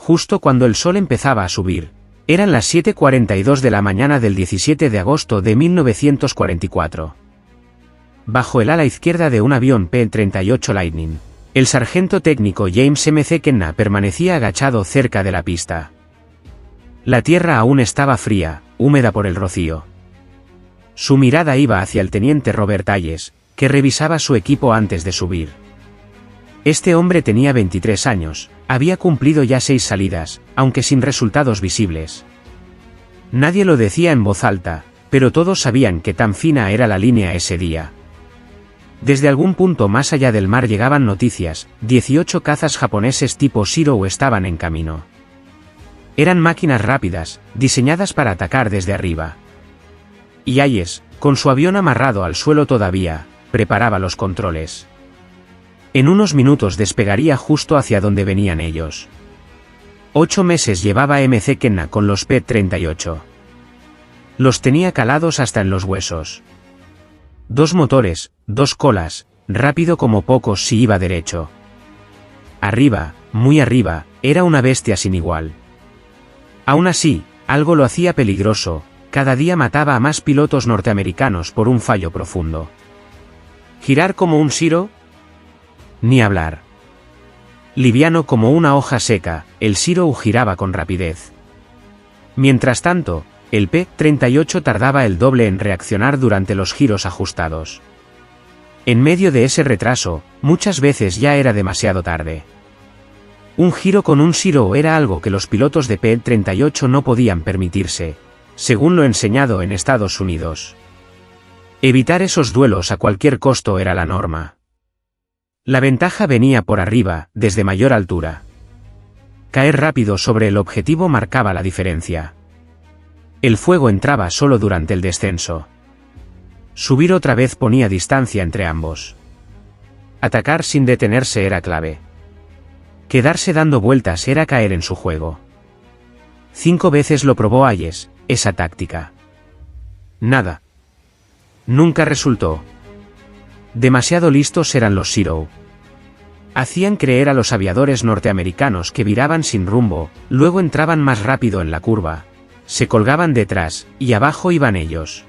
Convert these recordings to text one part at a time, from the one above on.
justo cuando el sol empezaba a subir. Eran las 7:42 de la mañana del 17 de agosto de 1944. Bajo el ala izquierda de un avión P-38 Lightning, el sargento técnico James McKenna permanecía agachado cerca de la pista. La tierra aún estaba fría, húmeda por el rocío. Su mirada iba hacia el teniente Robert Hayes, que revisaba su equipo antes de subir. Este hombre tenía 23 años, había cumplido ya 6 salidas, aunque sin resultados visibles. Nadie lo decía en voz alta, pero todos sabían que tan fina era la línea ese día. Desde algún punto más allá del mar llegaban noticias: 18 cazas japoneses tipo Shiro estaban en camino. Eran máquinas rápidas, diseñadas para atacar desde arriba. Y Hayes, con su avión amarrado al suelo todavía, preparaba los controles. En unos minutos despegaría justo hacia donde venían ellos. 8 meses llevaba McKenna con los P-38. Los tenía calados hasta en los huesos. 2 motores, 2 colas, rápido como pocos si iba derecho. Arriba, muy arriba, era una bestia sin igual. Aún así, algo lo hacía peligroso: cada día mataba a más pilotos norteamericanos por un fallo profundo. ¿Girar como un Shiro? Ni hablar. Liviano como una hoja seca, el Shiro giraba con rapidez. Mientras tanto, el P-38 tardaba el doble en reaccionar durante los giros ajustados. En medio de ese retraso, muchas veces ya era demasiado tarde. Un giro con un Shiro era algo que los pilotos de P-38 no podían permitirse, según lo enseñado en Estados Unidos. Evitar esos duelos a cualquier costo era la norma. La ventaja venía por arriba, desde mayor altura. Caer rápido sobre el objetivo marcaba la diferencia. El fuego entraba solo durante el descenso. Subir otra vez ponía distancia entre ambos. Atacar sin detenerse era clave. Quedarse dando vueltas era caer en su juego. 5 veces lo probó Hayes, esa táctica. Nada. Nunca resultó. Demasiado listos eran los Shiro. Hacían creer a los aviadores norteamericanos que viraban sin rumbo, luego entraban más rápido en la curva, se colgaban detrás, y abajo iban ellos.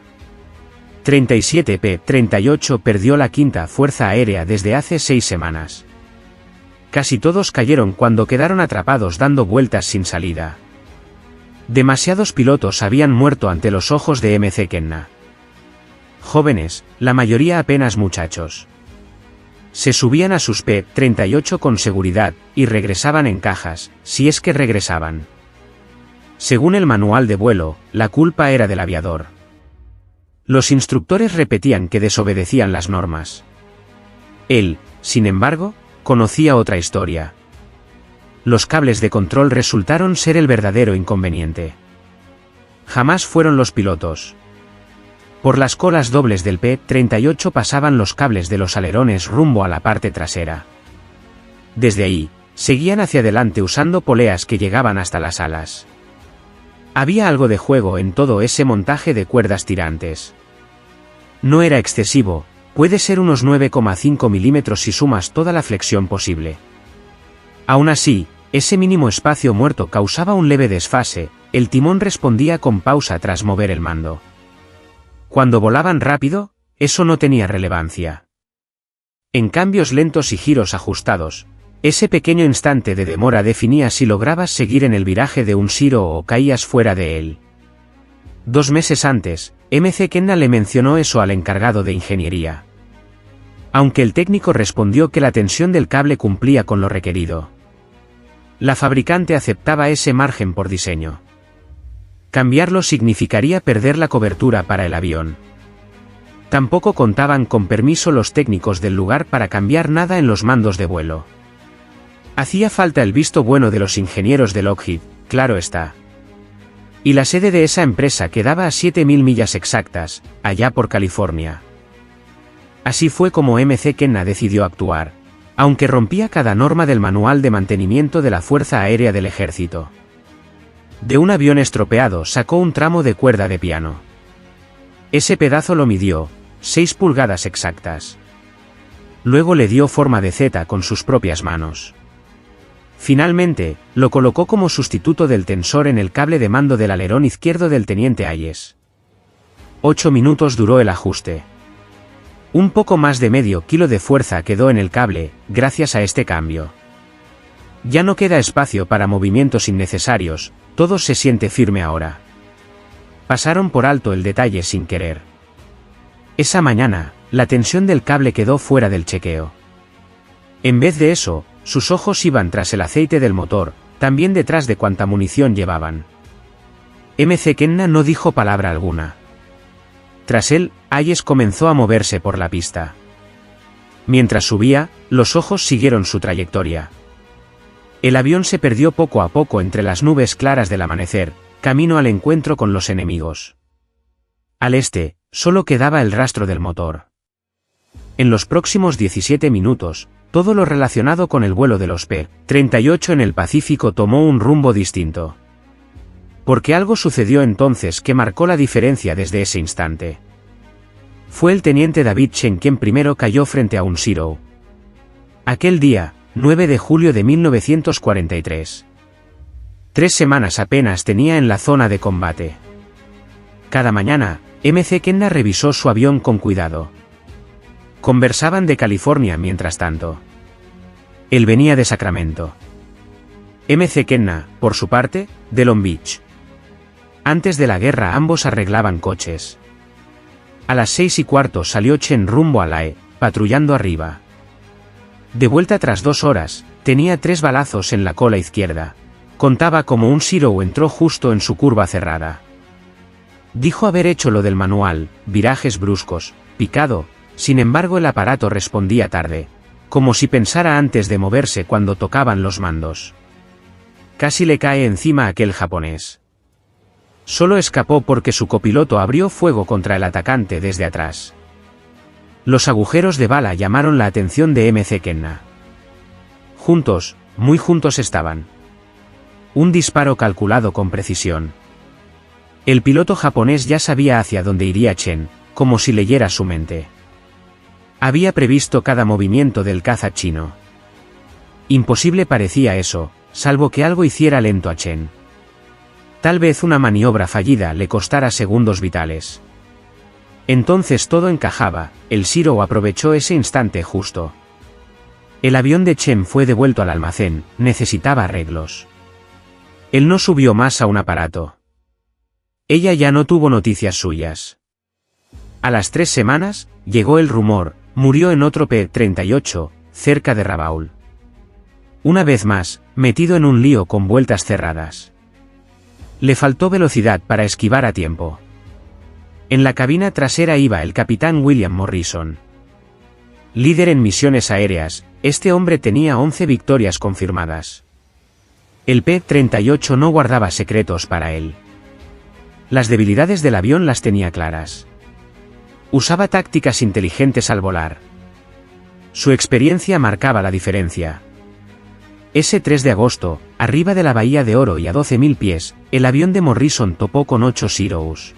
37 P-38 perdió la quinta fuerza aérea desde hace 6 semanas. Casi todos cayeron cuando quedaron atrapados dando vueltas sin salida. Demasiados pilotos habían muerto ante los ojos de McKenna. Jóvenes, la mayoría apenas muchachos. Se subían a sus P-38 con seguridad, y regresaban en cajas, si es que regresaban. Según el manual de vuelo, la culpa era del aviador. Los instructores repetían que desobedecían las normas. Él, sin embargo, conocía otra historia. Los cables de control resultaron ser el verdadero inconveniente. Jamás fueron los pilotos. Por las colas dobles del P-38 pasaban los cables de los alerones rumbo a la parte trasera. Desde ahí, seguían hacia adelante usando poleas que llegaban hasta las alas. Había algo de juego en todo ese montaje de cuerdas tirantes. No era excesivo, puede ser unos 9,5 milímetros si sumas toda la flexión posible. Aún así, ese mínimo espacio muerto causaba un leve desfase, el timón respondía con pausa tras mover el mando. Cuando volaban rápido, eso no tenía relevancia. En cambios lentos y giros ajustados, ese pequeño instante de demora definía si lograbas seguir en el viraje de un Shiro o caías fuera de él. 2 meses antes, McKenna le mencionó eso al encargado de ingeniería. Aunque el técnico respondió que la tensión del cable cumplía con lo requerido. La fabricante aceptaba ese margen por diseño. Cambiarlo significaría perder la cobertura para el avión. Tampoco contaban con permiso los técnicos del lugar para cambiar nada en los mandos de vuelo. Hacía falta el visto bueno de los ingenieros de Lockheed, claro está. Y la sede de esa empresa quedaba a 7.000 millas exactas, allá por California. Así fue como McKenna decidió actuar, aunque rompía cada norma del manual de mantenimiento de la Fuerza Aérea del Ejército. De un avión estropeado sacó un tramo de cuerda de piano. Ese pedazo lo midió, 6 pulgadas exactas. Luego le dio forma de Z con sus propias manos. Finalmente, lo colocó como sustituto del tensor en el cable de mando del alerón izquierdo del teniente Hayes. 8 minutos duró el ajuste. Un poco más de medio kilo de fuerza quedó en el cable, gracias a este cambio. Ya no queda espacio para movimientos innecesarios, todo se siente firme ahora. Pasaron por alto el detalle sin querer. Esa mañana, la tensión del cable quedó fuera del chequeo. En vez de eso, sus ojos iban tras el aceite del motor, también detrás de cuánta munición llevaban. McKenna no dijo palabra alguna. Tras él, Hayes comenzó a moverse por la pista. Mientras subía, los ojos siguieron su trayectoria. El avión se perdió poco a poco entre las nubes claras del amanecer, camino al encuentro con los enemigos. Al este, solo quedaba el rastro del motor. En los próximos 17 minutos, todo lo relacionado con el vuelo de los P-38 en el Pacífico tomó un rumbo distinto. Porque algo sucedió entonces que marcó la diferencia desde ese instante. Fue el teniente David Chen quien primero cayó frente a un Zero. Aquel día, 9 de julio de 1943. 3 semanas apenas tenía en la zona de combate. Cada mañana, McKenna revisó su avión con cuidado. Conversaban de California mientras tanto. Él venía de Sacramento. McKenna, por su parte, de Long Beach. Antes de la guerra ambos arreglaban coches. A las 6:15 salió Chen rumbo a la patrullando arriba. De vuelta tras 2 horas, tenía 3 balazos en la cola izquierda. Contaba como un Zero entró justo en su curva cerrada. Dijo haber hecho lo del manual, virajes bruscos, picado, sin embargo el aparato respondía tarde, como si pensara antes de moverse cuando tocaban los mandos. Casi le cae encima aquel japonés. Solo escapó porque su copiloto abrió fuego contra el atacante desde atrás. Los agujeros de bala llamaron la atención de McKenna. Juntos, muy juntos estaban. Un disparo calculado con precisión. El piloto japonés ya sabía hacia dónde iría Chen, como si leyera su mente. Había previsto cada movimiento del caza chino. Imposible parecía eso, salvo que algo hiciera lento a Chen. Tal vez una maniobra fallida le costara segundos vitales. Entonces todo encajaba, el Zero aprovechó ese instante justo. El avión de Chen fue devuelto al almacén, necesitaba arreglos. Él no subió más a un aparato. Ella ya no tuvo noticias suyas. A las 3 semanas, llegó el rumor, murió en otro P-38, cerca de Rabaul. Una vez más, metido en un lío con vueltas cerradas. Le faltó velocidad para esquivar a tiempo. En la cabina trasera iba el capitán William Morrison. Líder en misiones aéreas, este hombre tenía 11 victorias confirmadas. El P-38 no guardaba secretos para él. Las debilidades del avión las tenía claras. Usaba tácticas inteligentes al volar. Su experiencia marcaba la diferencia. Ese 3 de agosto, arriba de la Bahía de Oro y a 12.000 pies, el avión de Morrison topó con 8 Zeros.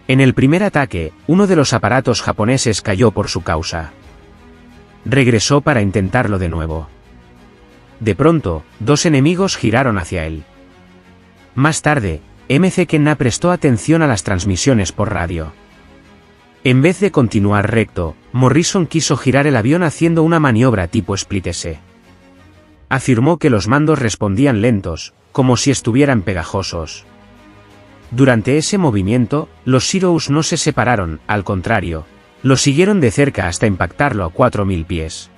En el primer ataque, uno de los aparatos japoneses cayó por su causa. Regresó para intentarlo de nuevo. De pronto, 2 enemigos giraron hacia él. Más tarde, McKenna prestó atención a las transmisiones por radio. En vez de continuar recto, Morrison quiso girar el avión haciendo una maniobra tipo split S. Afirmó que los mandos respondían lentos, como si estuvieran pegajosos. Durante ese movimiento, los Zeros no se separaron, al contrario, lo siguieron de cerca hasta impactarlo a 4.000 pies.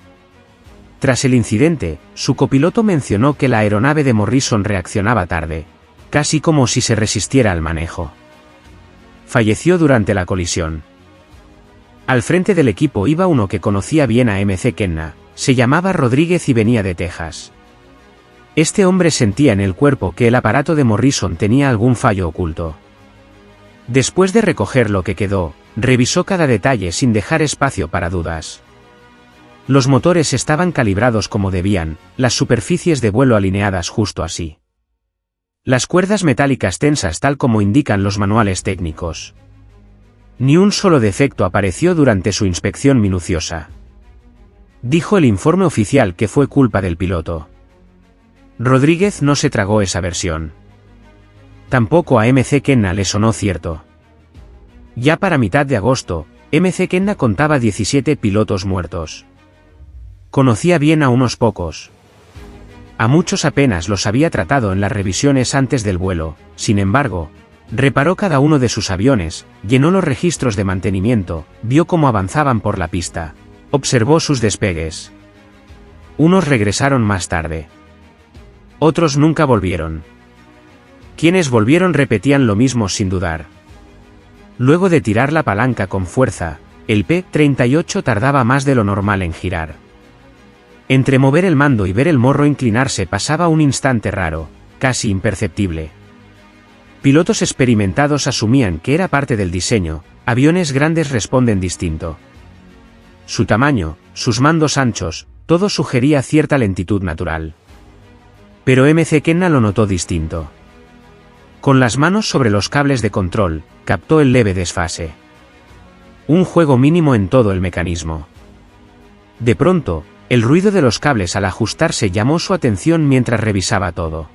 Tras el incidente, su copiloto mencionó que la aeronave de Morrison reaccionaba tarde, casi como si se resistiera al manejo. Falleció durante la colisión. Al frente del equipo iba uno que conocía bien a McKenna, se llamaba Rodríguez y venía de Texas. Este hombre sentía en el cuerpo que el aparato de Morrison tenía algún fallo oculto. Después de recoger lo que quedó, revisó cada detalle sin dejar espacio para dudas. Los motores estaban calibrados como debían, las superficies de vuelo alineadas justo así. Las cuerdas metálicas tensas tal como indican los manuales técnicos. Ni un solo defecto apareció durante su inspección minuciosa. Dijo el informe oficial que fue culpa del piloto. Rodríguez no se tragó esa versión. Tampoco a McKenna le sonó cierto. Ya para mitad de agosto, McKenna contaba 17 pilotos muertos. Conocía bien a unos pocos. A muchos apenas los había tratado en las revisiones antes del vuelo, sin embargo, reparó cada uno de sus aviones, llenó los registros de mantenimiento, vio cómo avanzaban por la pista, observó sus despegues. Unos regresaron más tarde. Otros nunca volvieron. Quienes volvieron repetían lo mismo sin dudar. Luego de tirar la palanca con fuerza, el P-38 tardaba más de lo normal en girar. Entre mover el mando y ver el morro inclinarse pasaba un instante raro, casi imperceptible. Pilotos experimentados asumían que era parte del diseño, aviones grandes responden distinto. Su tamaño, sus mandos anchos, todo sugería cierta lentitud natural. Pero McKenna lo notó distinto. Con las manos sobre los cables de control, captó el leve desfase. Un juego mínimo en todo el mecanismo. De pronto, el ruido de los cables al ajustarse llamó su atención mientras revisaba todo.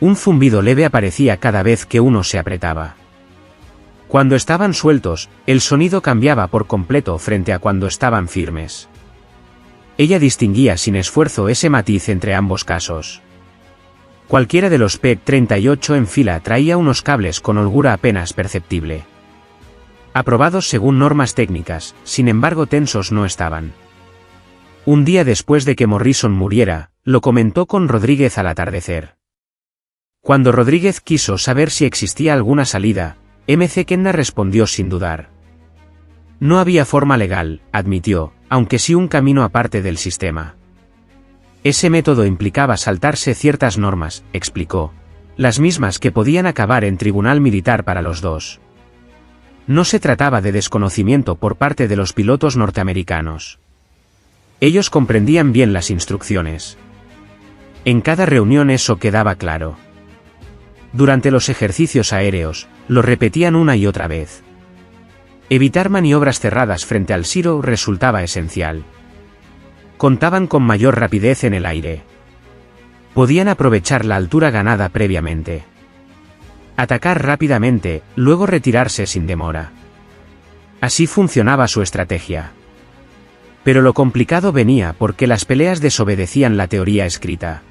Un zumbido leve aparecía cada vez que uno se apretaba. Cuando estaban sueltos, el sonido cambiaba por completo frente a cuando estaban firmes. Ella distinguía sin esfuerzo ese matiz entre ambos casos. Cualquiera de los P-38 en fila traía unos cables con holgura apenas perceptible. Aprobados según normas técnicas, sin embargo tensos no estaban. Un día después de que Morrison muriera, lo comentó con Rodríguez al atardecer. Cuando Rodríguez quiso saber si existía alguna salida, McKenna respondió sin dudar. No había forma legal, admitió, aunque sí un camino aparte del sistema. Ese método implicaba saltarse ciertas normas, explicó, las mismas que podían acabar en tribunal militar para los dos. No se trataba de desconocimiento por parte de los pilotos norteamericanos. Ellos comprendían bien las instrucciones. En cada reunión eso quedaba claro. Durante los ejercicios aéreos, lo repetían una y otra vez. Evitar maniobras cerradas frente al Zero resultaba esencial. Contaban con mayor rapidez en el aire. Podían aprovechar la altura ganada previamente. Atacar rápidamente, luego retirarse sin demora. Así funcionaba su estrategia. Pero lo complicado venía porque las peleas desobedecían la teoría escrita.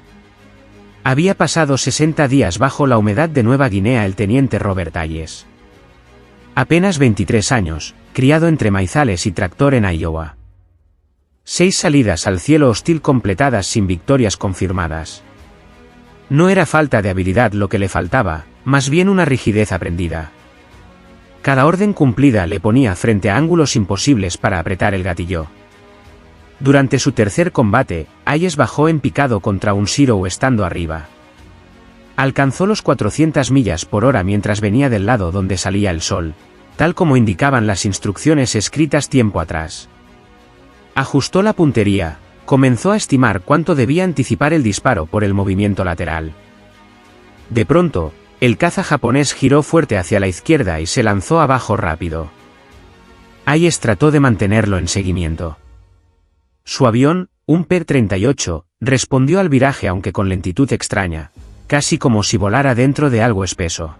Había pasado 60 días bajo la humedad de Nueva Guinea el teniente Robert Hayes. Apenas 23 años, criado entre maizales y tractor en Iowa. 6 salidas al cielo hostil completadas sin victorias confirmadas. No era falta de habilidad lo que le faltaba, más bien una rigidez aprendida. Cada orden cumplida le ponía frente a ángulos imposibles para apretar el gatillo. Durante su tercer combate, Hayes bajó en picado contra un Zero estando arriba. Alcanzó los 400 millas por hora mientras venía del lado donde salía el sol, tal como indicaban las instrucciones escritas tiempo atrás. Ajustó la puntería, comenzó a estimar cuánto debía anticipar el disparo por el movimiento lateral. De pronto, el caza japonés giró fuerte hacia la izquierda y se lanzó abajo rápido. Hayes trató de mantenerlo en seguimiento. Su avión, un P-38, respondió al viraje aunque con lentitud extraña, casi como si volara dentro de algo espeso.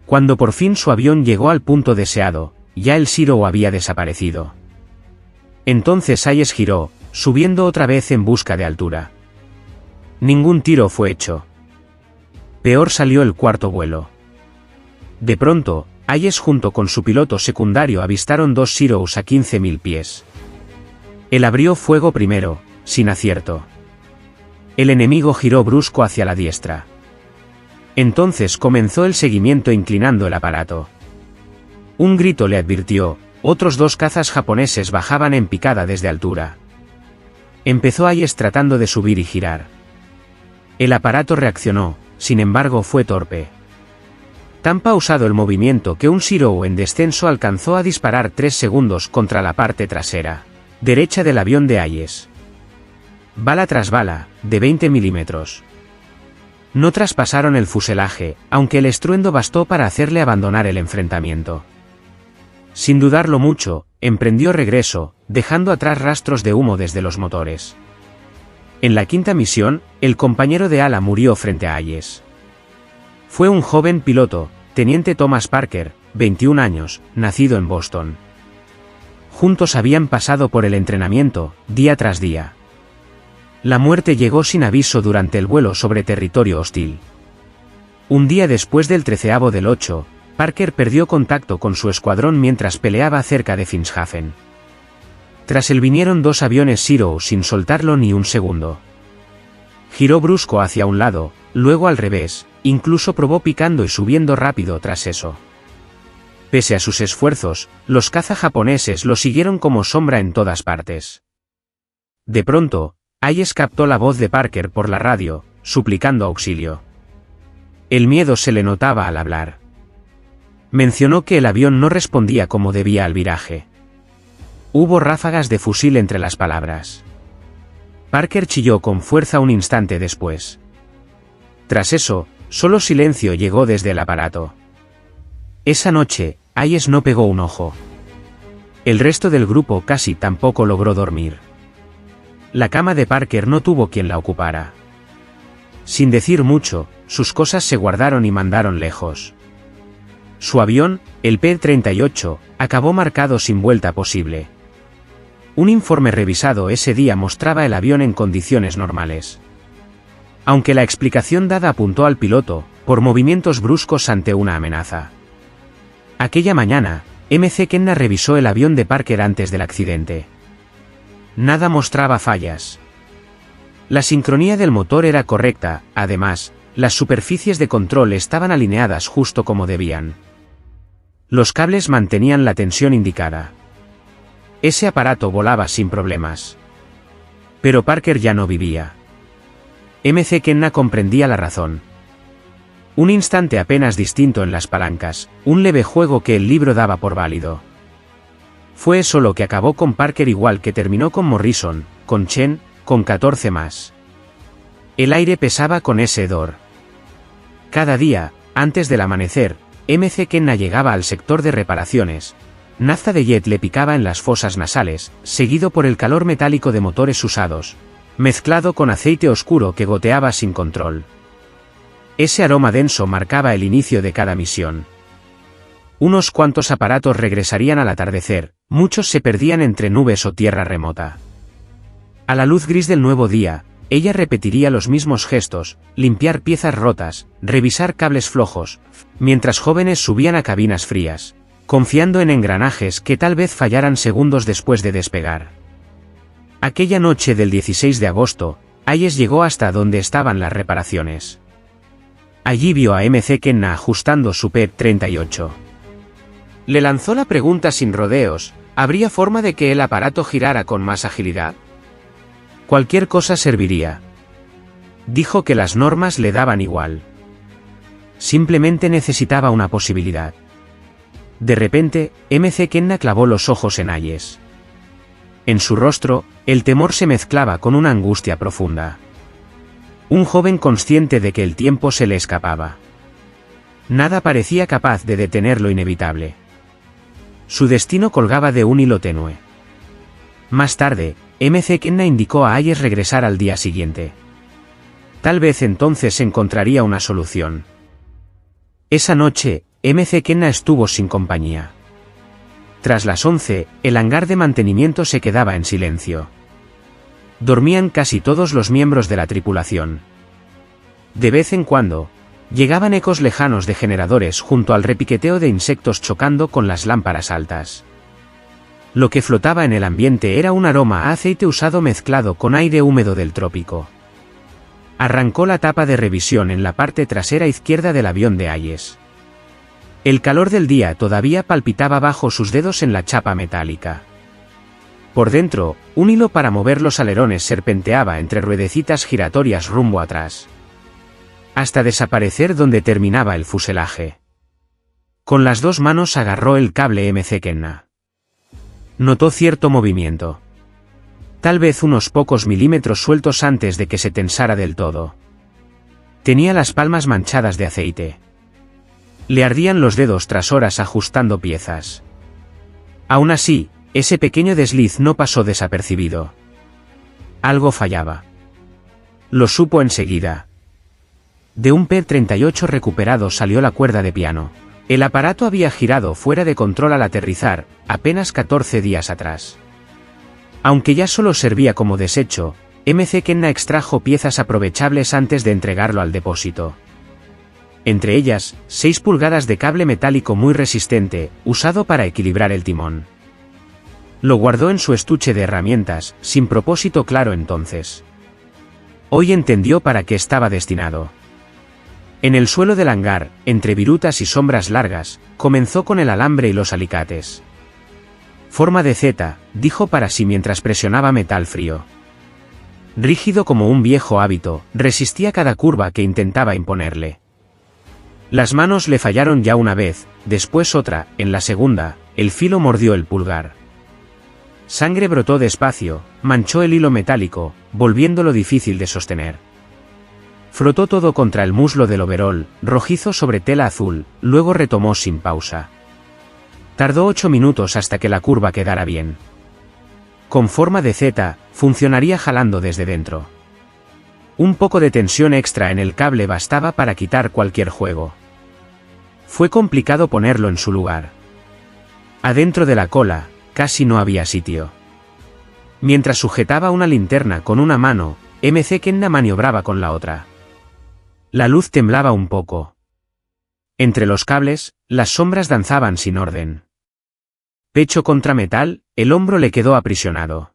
Cuando por fin su avión llegó al punto deseado, ya el Zero había desaparecido. Entonces Hayes giró, subiendo otra vez en busca de altura. Ningún tiro fue hecho. Peor salió el cuarto vuelo. De pronto, Hayes junto con su piloto secundario avistaron dos Zeros a 15.000 pies. Él abrió fuego primero, sin acierto. El enemigo giró brusco hacia la diestra. Entonces comenzó el seguimiento inclinando el aparato. Un grito le advirtió, otros dos cazas japoneses bajaban en picada desde altura. Empezó Hayes tratando de subir y girar. El aparato reaccionó, sin embargo fue torpe. Tan pausado el movimiento que un Zero en descenso alcanzó a disparar 3 segundos contra la parte trasera derecha del avión de Hayes. Bala tras bala, de 20 milímetros. No traspasaron el fuselaje, aunque el estruendo bastó para hacerle abandonar el enfrentamiento. Sin dudarlo mucho, emprendió regreso, dejando atrás rastros de humo desde los motores. En la quinta misión, el compañero de ala murió frente a Hayes. Fue un joven piloto, teniente Thomas Parker, 21 años, nacido en Boston. Juntos habían pasado por el entrenamiento, día tras día. La muerte llegó sin aviso durante el vuelo sobre territorio hostil. Un día después del 13º del 8, Parker perdió contacto con su escuadrón mientras peleaba cerca de Finschhafen. Tras él vinieron dos aviones Zero sin soltarlo ni un segundo. Giró brusco hacia un lado, luego al revés, incluso probó picando y subiendo rápido tras eso. Pese a sus esfuerzos, los cazas japoneses lo siguieron como sombra en todas partes. De pronto, Hayes captó la voz de Parker por la radio, suplicando auxilio. El miedo se le notaba al hablar. Mencionó que el avión no respondía como debía al viraje. Hubo ráfagas de fusil entre las palabras. Parker chilló con fuerza un instante después. Tras eso, solo silencio llegó desde el aparato. Esa noche, Hayes no pegó un ojo. El resto del grupo casi tampoco logró dormir. La cama de Parker no tuvo quien la ocupara. Sin decir mucho, sus cosas se guardaron y mandaron lejos. Su avión, el P-38, acabó marcado sin vuelta posible. Un informe revisado ese día mostraba el avión en condiciones normales. Aunque la explicación dada apuntó al piloto, por movimientos bruscos ante una amenaza. Aquella mañana, McKenna revisó el avión de Parker antes del accidente. Nada mostraba fallas. La sincronía del motor era correcta, además, las superficies de control estaban alineadas justo como debían. Los cables mantenían la tensión indicada. Ese aparato volaba sin problemas. Pero Parker ya no vivía. McKenna comprendía la razón. Un instante apenas distinto en las palancas, un leve juego que el libro daba por válido. Fue eso lo que acabó con Parker igual que terminó con Morrison, con Chen, con 14 más. El aire pesaba con ese hedor. Cada día, antes del amanecer, McKenna llegaba al sector de reparaciones. Nafta de jet le picaba en las fosas nasales, seguido por el calor metálico de motores usados, mezclado con aceite oscuro que goteaba sin control. Ese aroma denso marcaba el inicio de cada misión. Unos cuantos aparatos regresarían al atardecer, muchos se perdían entre nubes o tierra remota. A la luz gris del nuevo día, ella repetiría los mismos gestos, limpiar piezas rotas, revisar cables flojos, mientras jóvenes subían a cabinas frías, confiando en engranajes que tal vez fallaran segundos después de despegar. Aquella noche del 16 de agosto, Hayes llegó hasta donde estaban las reparaciones. Allí vio a McKenna ajustando su P-38. Le lanzó la pregunta sin rodeos: ¿habría forma de que el aparato girara con más agilidad? Cualquier cosa serviría. Dijo que las normas le daban igual. Simplemente necesitaba una posibilidad. De repente, McKenna clavó los ojos en Hayes. En su rostro, el temor se mezclaba con una angustia profunda. Un joven consciente de que el tiempo se le escapaba. Nada parecía capaz de detener lo inevitable. Su destino colgaba de un hilo tenue. Más tarde, McKenna indicó a Hayes regresar al día siguiente. Tal vez entonces encontraría una solución. Esa noche, McKenna estuvo sin compañía. Tras las 11, el hangar de mantenimiento se quedaba en silencio. Dormían casi todos los miembros de la tripulación. De vez en cuando, llegaban ecos lejanos de generadores junto al repiqueteo de insectos chocando con las lámparas altas. Lo que flotaba en el ambiente era un aroma a aceite usado mezclado con aire húmedo del trópico. Arrancó la tapa de revisión en la parte trasera izquierda del avión de Hayes. El calor del día todavía palpitaba bajo sus dedos en la chapa metálica. Por dentro, un hilo para mover los alerones serpenteaba entre ruedecitas giratorias rumbo atrás, hasta desaparecer donde terminaba el fuselaje. Con las dos manos agarró el cable McKenna. Notó cierto movimiento. Tal vez unos pocos milímetros sueltos antes de que se tensara del todo. Tenía las palmas manchadas de aceite. Le ardían los dedos tras horas ajustando piezas. Aún así, ese pequeño desliz no pasó desapercibido. Algo fallaba. Lo supo enseguida. De un P-38 recuperado salió la cuerda de piano. El aparato había girado fuera de control al aterrizar, apenas 14 días atrás. Aunque ya solo servía como desecho, McKenna extrajo piezas aprovechables antes de entregarlo al depósito. Entre ellas, 6 pulgadas de cable metálico muy resistente, usado para equilibrar el timón. Lo guardó en su estuche de herramientas, sin propósito claro entonces. Hoy entendió para qué estaba destinado. En el suelo del hangar, entre virutas y sombras largas, comenzó con el alambre y los alicates. Forma de Z, dijo para sí mientras presionaba metal frío. Rígido como un viejo hábito, resistía cada curva que intentaba imponerle. Las manos le fallaron ya una vez, después otra, en la segunda, el filo mordió el pulgar. Sangre brotó despacio, manchó el hilo metálico, volviéndolo difícil de sostener. Frotó todo contra el muslo del overol, rojizo sobre tela azul, luego retomó sin pausa. Tardó 8 minutos hasta que la curva quedara bien. Con forma de Z, funcionaría jalando desde dentro. Un poco de tensión extra en el cable bastaba para quitar cualquier juego. Fue complicado ponerlo en su lugar. Adentro de la cola, casi no había sitio. Mientras sujetaba una linterna con una mano, McKenna maniobraba con la otra. La luz temblaba un poco. Entre los cables, las sombras danzaban sin orden. Pecho contra metal, el hombro le quedó aprisionado.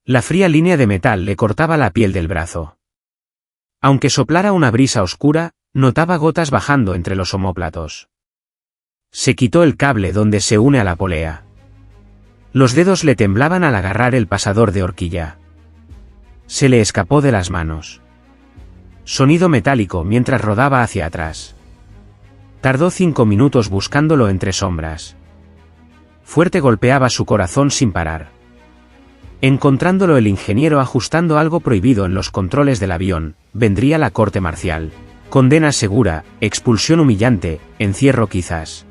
La fría línea de metal le cortaba la piel del brazo. Aunque soplara una brisa oscura, notaba gotas bajando entre los omóplatos. Se quitó el cable donde se une a la polea. Los dedos le temblaban al agarrar el pasador de horquilla. Se le escapó de las manos. Sonido metálico mientras rodaba hacia atrás. Tardó 5 minutos buscándolo entre sombras. Fuerte golpeaba su corazón sin parar. Encontrándolo el ingeniero ajustando algo prohibido en los controles del avión, vendría la corte marcial. Condena segura, expulsión humillante, encierro quizás.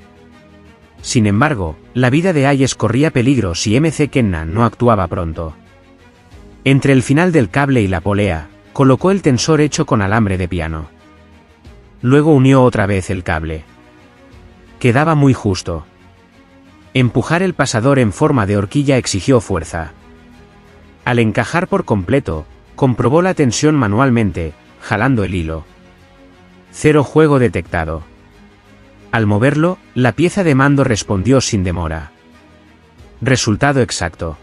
Sin embargo, la vida de Hayes corría peligro si McKenna no actuaba pronto. Entre el final del cable y la polea, colocó el tensor hecho con alambre de piano. Luego unió otra vez el cable. Quedaba muy justo. Empujar el pasador en forma de horquilla exigió fuerza. Al encajar por completo, comprobó la tensión manualmente, jalando el hilo. 0 juego detectado. Al moverlo, la pieza de mando respondió sin demora. Resultado exacto.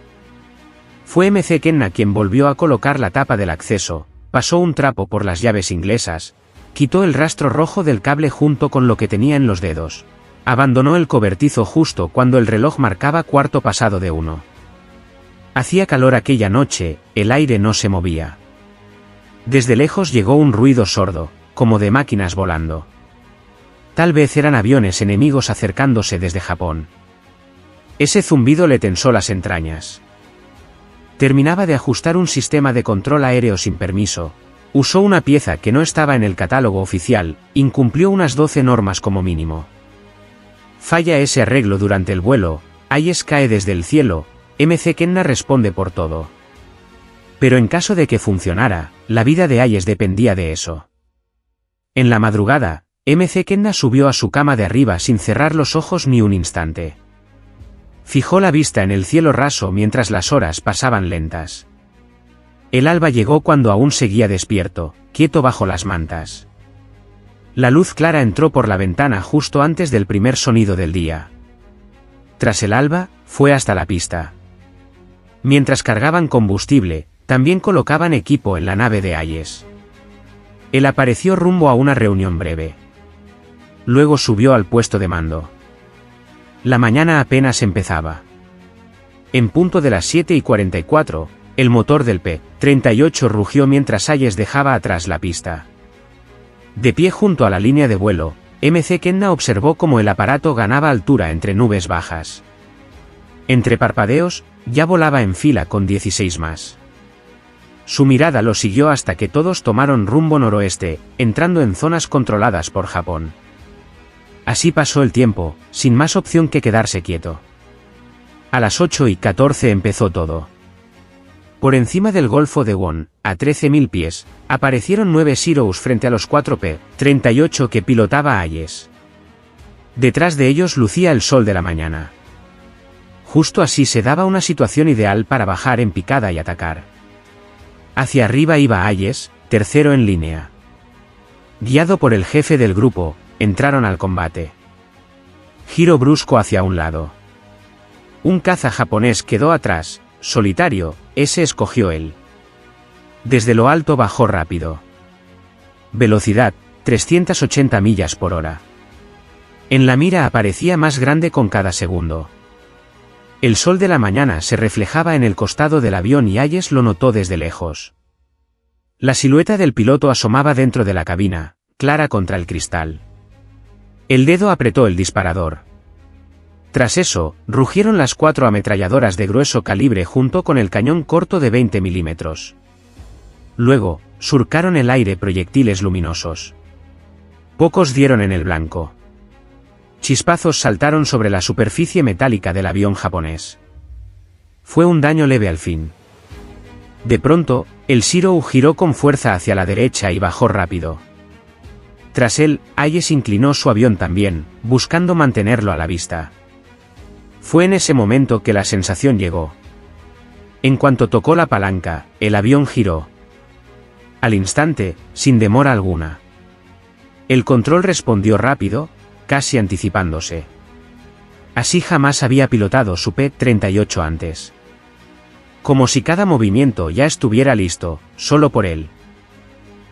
Fue McKenna quien volvió a colocar la tapa del acceso, pasó un trapo por las llaves inglesas, quitó el rastro rojo del cable junto con lo que tenía en los dedos. Abandonó el cobertizo justo cuando el reloj marcaba 1:15. Hacía calor aquella noche, el aire no se movía. Desde lejos llegó un ruido sordo, como de máquinas volando. Tal vez eran aviones enemigos acercándose desde Japón. Ese zumbido le tensó las entrañas. Terminaba de ajustar un sistema de control aéreo sin permiso. Usó una pieza que no estaba en el catálogo oficial, incumplió unas 12 normas como mínimo. Falla ese arreglo durante el vuelo, Hayes cae desde el cielo, McKenna responde por todo. Pero en caso de que funcionara, la vida de Hayes dependía de eso. En la madrugada, McKenna subió a su cama de arriba sin cerrar los ojos ni un instante. Fijó la vista en el cielo raso mientras las horas pasaban lentas. El alba llegó cuando aún seguía despierto, quieto bajo las mantas. La luz clara entró por la ventana justo antes del primer sonido del día. Tras el alba, fue hasta la pista. Mientras cargaban combustible, también colocaban equipo en la nave de Hayes. Él apareció rumbo a una reunión breve. Luego subió al puesto de mando. La mañana apenas empezaba. En punto de las 7:44, el motor del P-38 rugió mientras Hayes dejaba atrás la pista. De pie junto a la línea de vuelo, McKenna observó cómo el aparato ganaba altura entre nubes bajas. Entre parpadeos, ya volaba en fila con 16 más. Su mirada lo siguió hasta que todos tomaron rumbo noroeste, entrando en zonas controladas por Japón. Así pasó el tiempo, sin más opción que quedarse quieto. A las 8:14 empezó todo. Por encima del Golfo de Won, a 13.000 pies, aparecieron 9 Zeros frente a los 4 P-38 que pilotaba Hayes. Detrás de ellos lucía el sol de la mañana. Justo así se daba una situación ideal para bajar en picada y atacar. Hacia arriba iba Hayes, tercero en línea. Guiado por el jefe del grupo, entraron al combate. Giro brusco hacia un lado. Un caza japonés quedó atrás, solitario, ese escogió él. Desde lo alto bajó rápido. Velocidad, 380 millas por hora. En la mira aparecía más grande con cada segundo. El sol de la mañana se reflejaba en el costado del avión y Hayes lo notó desde lejos. La silueta del piloto asomaba dentro de la cabina, clara contra el cristal. El dedo apretó el disparador. Tras eso, rugieron las 4 ametralladoras de grueso calibre junto con el cañón corto de 20 milímetros. Luego, surcaron el aire proyectiles luminosos. Pocos dieron en el blanco. Chispazos saltaron sobre la superficie metálica del avión japonés. Fue un daño leve al fin. De pronto, el Zero giró con fuerza hacia la derecha y bajó rápido. Tras él, Hayes inclinó su avión también, buscando mantenerlo a la vista. Fue en ese momento que la sensación llegó. En cuanto tocó la palanca, el avión giró. Al instante, sin demora alguna. El control respondió rápido, casi anticipándose. Así jamás había pilotado su P-38 antes. Como si cada movimiento ya estuviera listo, solo por él.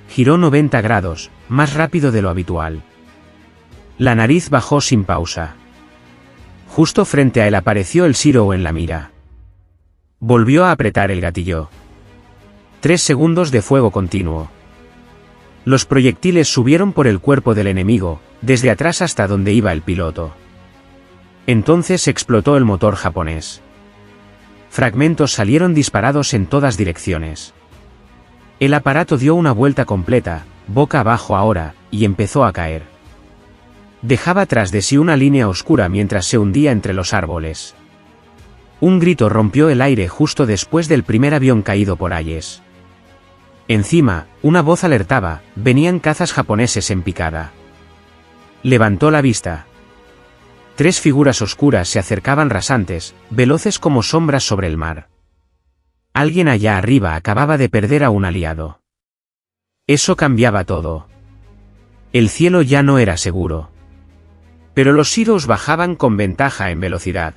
Giró 90 grados, más rápido de lo habitual. La nariz bajó sin pausa. Justo frente a él apareció el Zero en la mira. Volvió a apretar el gatillo. 3 segundos de fuego continuo. Los proyectiles subieron por el cuerpo del enemigo, desde atrás hasta donde iba el piloto. Entonces explotó el motor japonés. Fragmentos salieron disparados en todas direcciones. El aparato dio una vuelta completa, boca abajo ahora, y empezó a caer. Dejaba tras de sí una línea oscura mientras se hundía entre los árboles. Un grito rompió el aire justo después del primer avión caído por Hayes. Encima, una voz alertaba, venían cazas japoneses en picada. Levantó la vista. 3 figuras oscuras se acercaban rasantes, veloces como sombras sobre el mar. Alguien allá arriba acababa de perder a un aliado. Eso cambiaba todo. El cielo ya no era seguro. Pero los Zeros bajaban con ventaja en velocidad.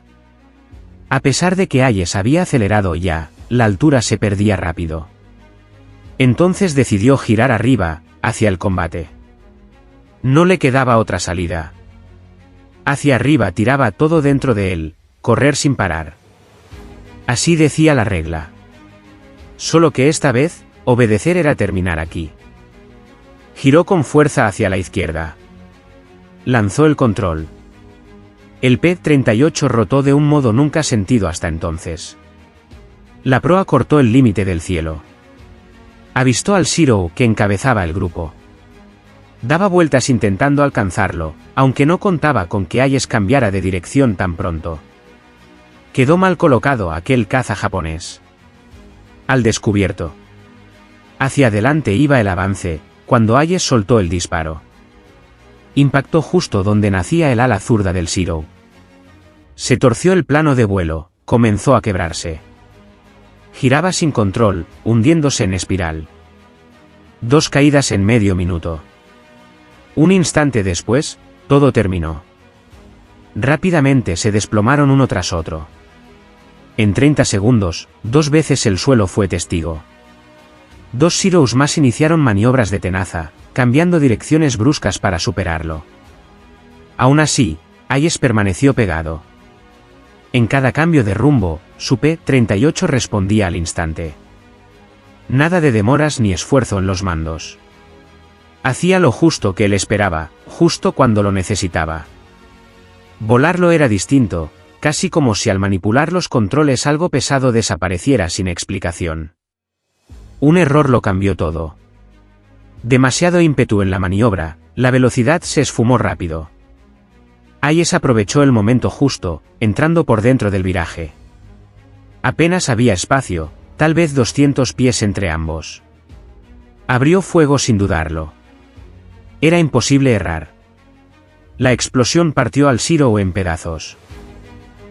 A pesar de que Hayes había acelerado ya, la altura se perdía rápido. Entonces decidió girar arriba, hacia el combate. No le quedaba otra salida. Hacia arriba tiraba todo dentro de él, correr sin parar. Así decía la regla. Solo que esta vez, obedecer era terminar aquí. Giró con fuerza hacia la izquierda. Lanzó el control. El P-38 rotó de un modo nunca sentido hasta entonces. La proa cortó el límite del cielo. Avistó al Zero que encabezaba el grupo. Daba vueltas intentando alcanzarlo, aunque no contaba con que Hayes cambiara de dirección tan pronto. Quedó mal colocado aquel caza japonés. Al descubierto. Hacia adelante iba el avance, cuando Hayes soltó el disparo. Impactó justo donde nacía el ala zurda del Zero. Se torció el plano de vuelo, comenzó a quebrarse. Giraba sin control, hundiéndose en espiral. 2 caídas en medio minuto. Un instante después, todo terminó. Rápidamente se desplomaron uno tras otro. En 30 segundos, 2 veces el suelo fue testigo. 2 Zeros más iniciaron maniobras de tenaza, cambiando direcciones bruscas para superarlo. Aún así, Hayes permaneció pegado. En cada cambio de rumbo, su P-38 respondía al instante. Nada de demoras ni esfuerzo en los mandos. Hacía lo justo que él esperaba, justo cuando lo necesitaba. Volarlo era distinto, casi como si al manipular los controles algo pesado desapareciera sin explicación. Un error lo cambió todo. Demasiado ímpetu en la maniobra, la velocidad se esfumó rápido. Hayes aprovechó el momento justo, entrando por dentro del viraje. Apenas había espacio, tal vez 200 pies entre ambos. Abrió fuego sin dudarlo. Era imposible errar. La explosión partió al Zero en pedazos.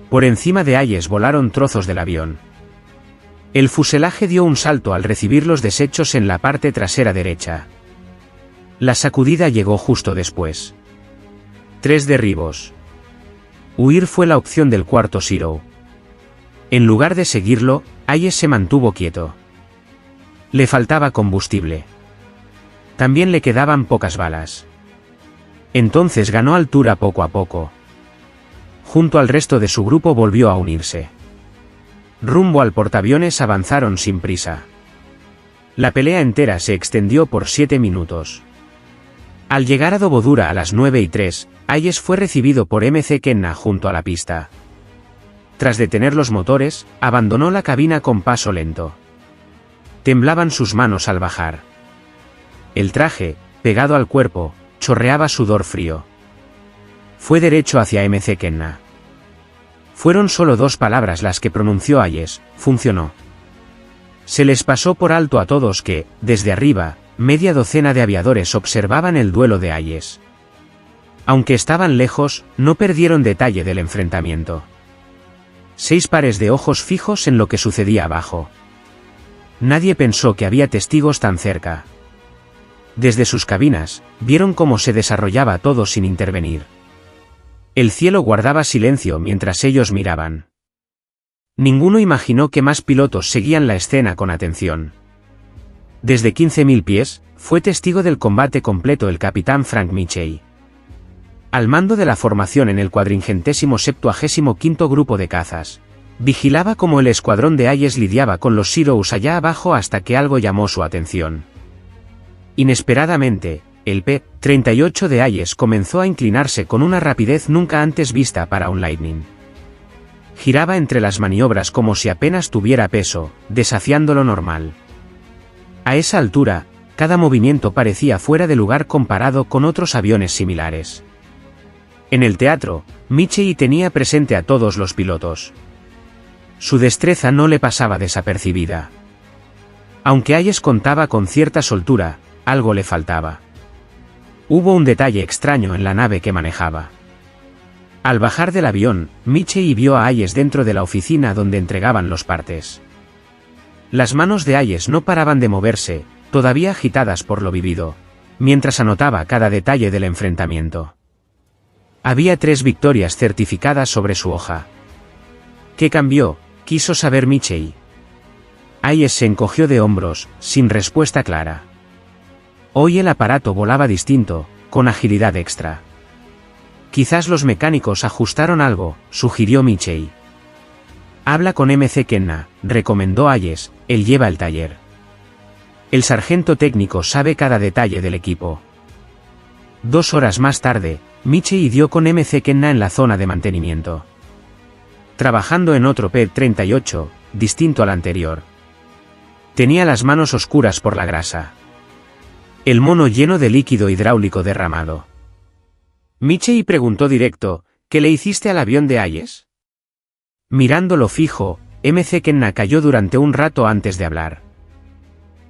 Por encima de Hayes volaron trozos del avión. El fuselaje dio un salto al recibir los desechos en la parte trasera derecha. La sacudida llegó justo después. 3 derribos. Huir fue la opción del cuarto Zero. En lugar de seguirlo, Hayes se mantuvo quieto. Le faltaba combustible. También le quedaban pocas balas. Entonces ganó altura poco a poco. Junto al resto de su grupo volvió a unirse. Rumbo al portaaviones avanzaron sin prisa. La pelea entera se extendió por 7 minutos. Al llegar a Dobodura a las 9:03, Hayes fue recibido por McKenna junto a la pista. Tras detener los motores, abandonó la cabina con paso lento. Temblaban sus manos al bajar. El traje, pegado al cuerpo, chorreaba sudor frío. Fue derecho hacia McKenna. Fueron solo 2 palabras las que pronunció Hayes: funcionó. Se les pasó por alto a todos que, desde arriba, media docena de aviadores observaban el duelo de Hayes. Aunque estaban lejos, no perdieron detalle del enfrentamiento. 6 pares de ojos fijos en lo que sucedía abajo. Nadie pensó que había testigos tan cerca. Desde sus cabinas, vieron cómo se desarrollaba todo sin intervenir. El cielo guardaba silencio mientras ellos miraban. Ninguno imaginó que más pilotos seguían la escena con atención. Desde 15.000 pies, fue testigo del combate completo el capitán Frank Mitchell. Al mando de la formación en el 475º grupo de cazas, vigilaba cómo el escuadrón de Hayes lidiaba con los Zeros allá abajo hasta que algo llamó su atención. Inesperadamente, el P-38 de Hayes comenzó a inclinarse con una rapidez nunca antes vista para un Lightning. Giraba entre las maniobras como si apenas tuviera peso, desafiando lo normal. A esa altura, cada movimiento parecía fuera de lugar comparado con otros aviones similares. En el teatro, Mitchell tenía presente a todos los pilotos. Su destreza no le pasaba desapercibida. Aunque Hayes contaba con cierta soltura, algo le faltaba. Hubo un detalle extraño en la nave que manejaba. Al bajar del avión, Mitchell vio a Hayes dentro de la oficina donde entregaban los partes. Las manos de Hayes no paraban de moverse, todavía agitadas por lo vivido, mientras anotaba cada detalle del enfrentamiento. Había 3 victorias certificadas sobre su hoja. ¿Qué cambió?, quiso saber Mitchell. Hayes se encogió de hombros, sin respuesta clara. Hoy el aparato volaba distinto, con agilidad extra. Quizás los mecánicos ajustaron algo, sugirió Mitchell. Habla con McKenna, recomendó Hayes, él lleva el taller. El sargento técnico sabe cada detalle del equipo. 2 horas más tarde, Mitchell dio con McKenna en la zona de mantenimiento. Trabajando en otro P-38, distinto al anterior. Tenía las manos oscuras por la grasa. El mono lleno de líquido hidráulico derramado. Mitchell preguntó directo: ¿qué le hiciste al avión de Hayes? Mirándolo fijo, McKenna cayó durante un rato antes de hablar.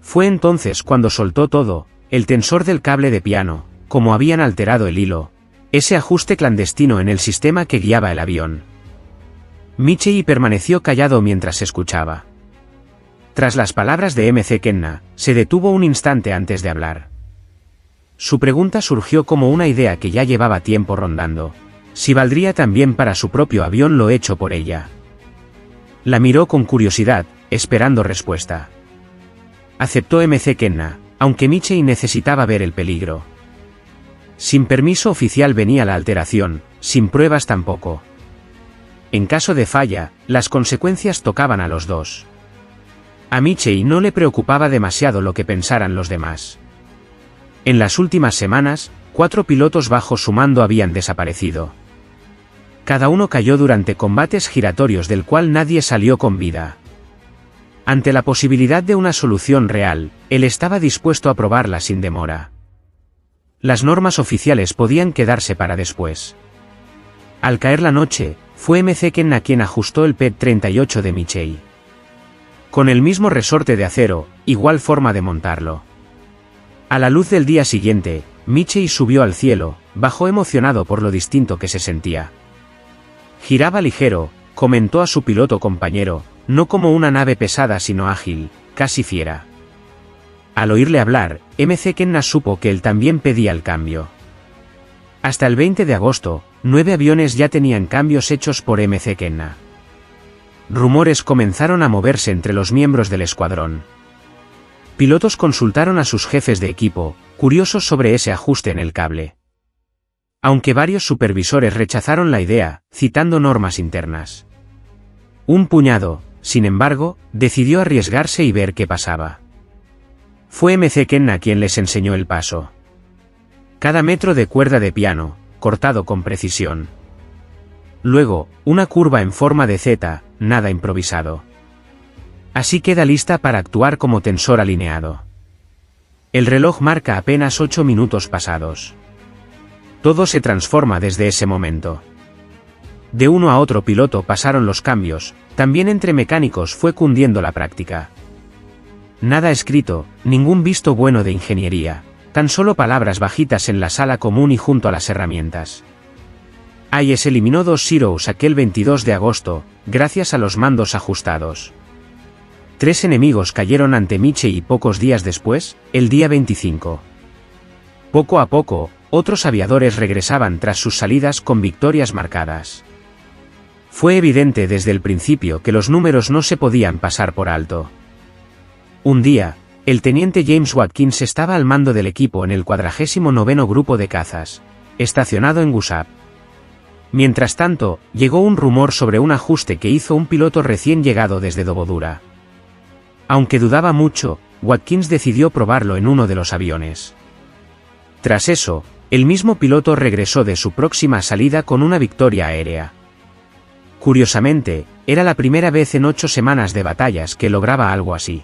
Fue entonces cuando soltó todo, el tensor del cable de piano, cómo habían alterado el hilo, ese ajuste clandestino en el sistema que guiaba el avión. Mitchell permaneció callado mientras escuchaba. Tras las palabras de McKenna, se detuvo un instante antes de hablar. Su pregunta surgió como una idea que ya llevaba tiempo rondando: si valdría también para su propio avión lo hecho por ella. La miró con curiosidad, esperando respuesta. Aceptó McKenna, aunque Mitchell necesitaba ver el peligro. Sin permiso oficial venía la alteración, sin pruebas tampoco. En caso de falla, las consecuencias tocaban a los dos. A Mitchell no le preocupaba demasiado lo que pensaran los demás. En las últimas semanas, 4 pilotos bajo su mando habían desaparecido. Cada uno cayó durante combates giratorios del cual nadie salió con vida. Ante la posibilidad de una solución real, él estaba dispuesto a probarla sin demora. Las normas oficiales podían quedarse para después. Al caer la noche, fue McKenna quien ajustó el P-38 de Mitchell. con el mismo resorte de acero, igual forma de montarlo. A la luz del día siguiente, Michie subió al cielo, bajó emocionado por lo distinto que se sentía. Giraba ligero, comentó a su piloto compañero, no como una nave pesada sino ágil, casi fiera. Al oírle hablar, MC Kenna supo que él también pedía el cambio. Hasta el 20 de agosto, 9 aviones ya tenían cambios hechos por MC Kenna. Rumores comenzaron a moverse entre los miembros del escuadrón. Pilotos consultaron a sus jefes de equipo, curiosos sobre ese ajuste en el cable. Aunque varios supervisores rechazaron la idea, citando normas internas. Un puñado, sin embargo, decidió arriesgarse y ver qué pasaba. Fue MC Kenna quien les enseñó el paso. Cada metro de cuerda de piano, cortado con precisión. Luego, una curva en forma de Z, nada improvisado. Así queda lista para actuar como tensor alineado. El reloj marca apenas 8 minutos pasados. Todo se transforma desde ese momento. De uno a otro piloto pasaron los cambios, también entre mecánicos fue cundiendo la práctica. Nada escrito, ningún visto bueno de ingeniería, tan solo palabras bajitas en la sala común y junto a las herramientas. Hayes eliminó 2 Zeros aquel 22 de agosto, gracias a los mandos ajustados. 3 enemigos cayeron ante Michie y pocos días después, el día 25. Poco a poco, otros aviadores regresaban tras sus salidas con victorias marcadas. Fue evidente desde el principio que los números no se podían pasar por alto. Un día, el teniente James Watkins estaba al mando del equipo en el 49º grupo de cazas, estacionado en Gushap. Mientras tanto, llegó un rumor sobre un ajuste que hizo un piloto recién llegado desde Dobodura. Aunque dudaba mucho, Watkins decidió probarlo en uno de los aviones. Tras eso, el mismo piloto regresó de su próxima salida con una victoria aérea. Curiosamente, era la primera vez en 8 semanas de batallas que lograba algo así.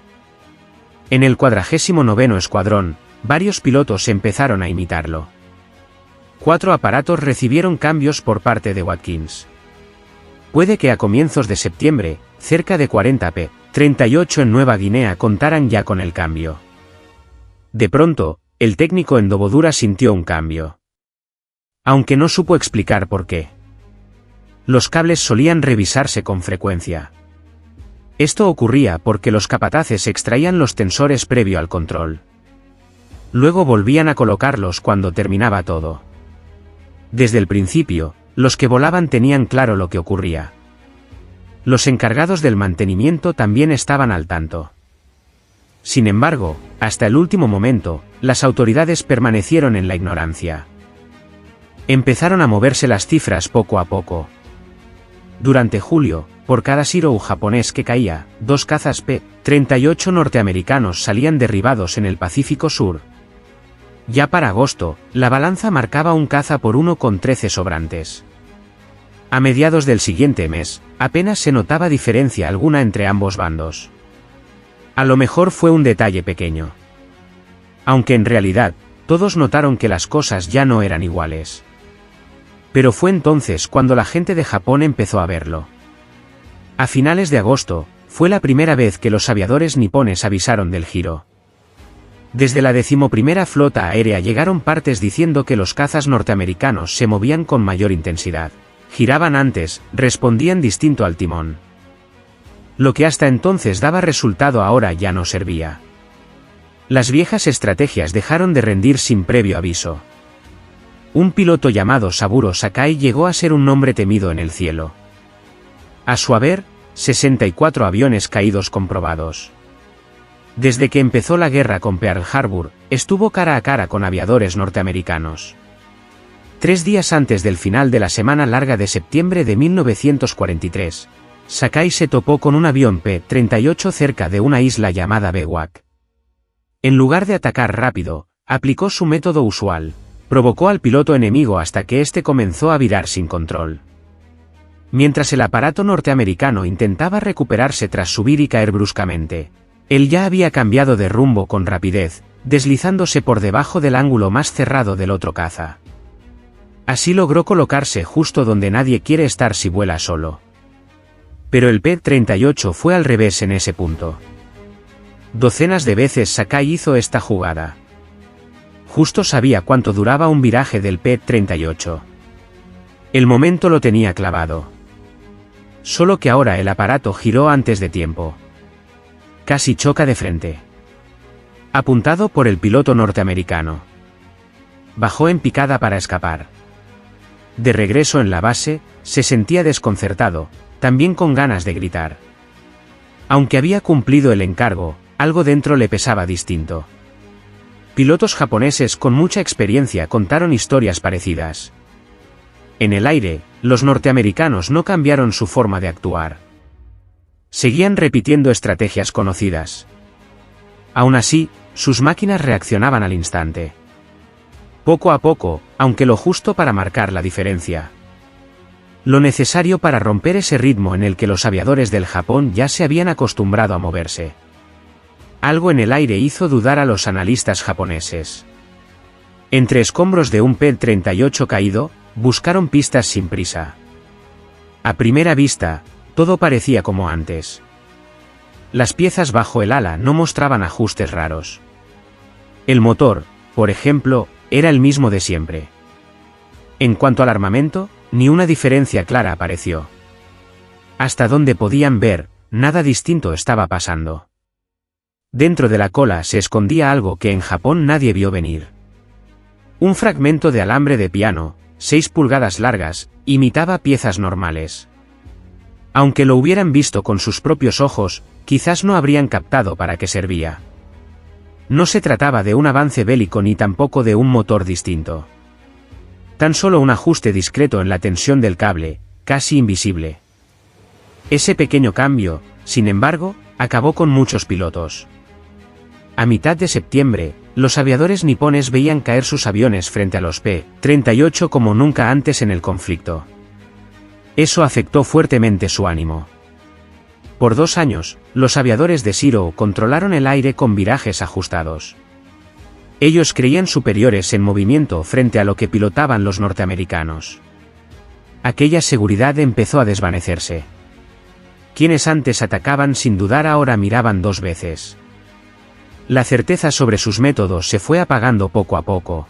En el 49º escuadrón, varios pilotos empezaron a imitarlo. 4 aparatos recibieron cambios por parte de Watkins. Puede que a comienzos de septiembre, cerca de 40 P-38 en Nueva Guinea contaran ya con el cambio. De pronto, el técnico en Dobodura sintió un cambio. Aunque no supo explicar por qué. Los cables solían revisarse con frecuencia. Esto ocurría porque los capataces extraían los tensores previo al control. Luego volvían a colocarlos cuando terminaba todo. Desde el principio, los que volaban tenían claro lo que ocurría. Los encargados del mantenimiento también estaban al tanto. Sin embargo, hasta el último momento, las autoridades permanecieron en la ignorancia. Empezaron a moverse las cifras poco a poco. Durante julio, por cada Zero japonés que caía, 2 cazas P-38 norteamericanos salían derribados en el Pacífico Sur. Ya para agosto, la balanza marcaba un caza por 1 con 13 sobrantes. A mediados del siguiente mes, apenas se notaba diferencia alguna entre ambos bandos. A lo mejor fue un detalle pequeño. Aunque en realidad, todos notaron que las cosas ya no eran iguales. Pero fue entonces cuando la gente de Japón empezó a verlo. A finales de agosto, fue la primera vez que los aviadores nipones avisaron del giro. Desde la 11ª Flota Aérea llegaron partes diciendo que los cazas norteamericanos se movían con mayor intensidad. Giraban antes, respondían distinto al timón. Lo que hasta entonces daba resultado ahora ya no servía. Las viejas estrategias dejaron de rendir sin previo aviso. Un piloto llamado Saburo Sakai llegó a ser un nombre temido en el cielo. A su haber, 64 aviones caídos comprobados. Desde que empezó la guerra con Pearl Harbor, estuvo cara a cara con aviadores norteamericanos. 3 días antes del final de la semana larga de septiembre de 1943, Sakai se topó con un avión P-38 cerca de una isla llamada Bewak. En lugar de atacar rápido, aplicó su método usual, provocó al piloto enemigo hasta que éste comenzó a virar sin control. Mientras el aparato norteamericano intentaba recuperarse tras subir y caer bruscamente, él ya había cambiado de rumbo con rapidez, deslizándose por debajo del ángulo más cerrado del otro caza. Así logró colocarse justo donde nadie quiere estar si vuela solo. Pero el P-38 fue al revés en ese punto. Docenas de veces Sakai hizo esta jugada. Justo sabía cuánto duraba un viraje del P-38. El momento lo tenía clavado. Solo que ahora el aparato giró antes de tiempo. Casi choca de frente. Apuntado por el piloto norteamericano. Bajó en picada para escapar. De regreso en la base, se sentía desconcertado, también con ganas de gritar. Aunque había cumplido el encargo, algo dentro le pesaba distinto. Pilotos japoneses con mucha experiencia contaron historias parecidas. En el aire, los norteamericanos no cambiaron su forma de actuar. Seguían repitiendo estrategias conocidas. Aún así, sus máquinas reaccionaban al instante. Poco a poco, aunque lo justo para marcar la diferencia. Lo necesario para romper ese ritmo en el que los aviadores del Japón ya se habían acostumbrado a moverse. Algo en el aire hizo dudar a los analistas japoneses. Entre escombros de un P-38 caído, buscaron pistas sin prisa. A primera vista, todo parecía como antes. Las piezas bajo el ala no mostraban ajustes raros. El motor, por ejemplo, era el mismo de siempre. En cuanto al armamento, ni una diferencia clara apareció. Hasta donde podían ver, nada distinto estaba pasando. Dentro de la cola se escondía algo que en Japón nadie vio venir. Un fragmento de alambre de piano, 6 pulgadas largas, imitaba piezas normales. Aunque lo hubieran visto con sus propios ojos, quizás no habrían captado para qué servía. No se trataba de un avance bélico ni tampoco de un motor distinto. Tan solo un ajuste discreto en la tensión del cable, casi invisible. Ese pequeño cambio, sin embargo, acabó con muchos pilotos. A mitad de septiembre, los aviadores nipones veían caer sus aviones frente a los P-38 como nunca antes en el conflicto. Eso afectó fuertemente su ánimo. Por 2 años, los aviadores de Shiro controlaron el aire con virajes ajustados. Ellos creían superiores en movimiento frente a lo que pilotaban los norteamericanos. Aquella seguridad empezó a desvanecerse. Quienes antes atacaban sin dudar ahora miraban 2 veces. La certeza sobre sus métodos se fue apagando poco a poco.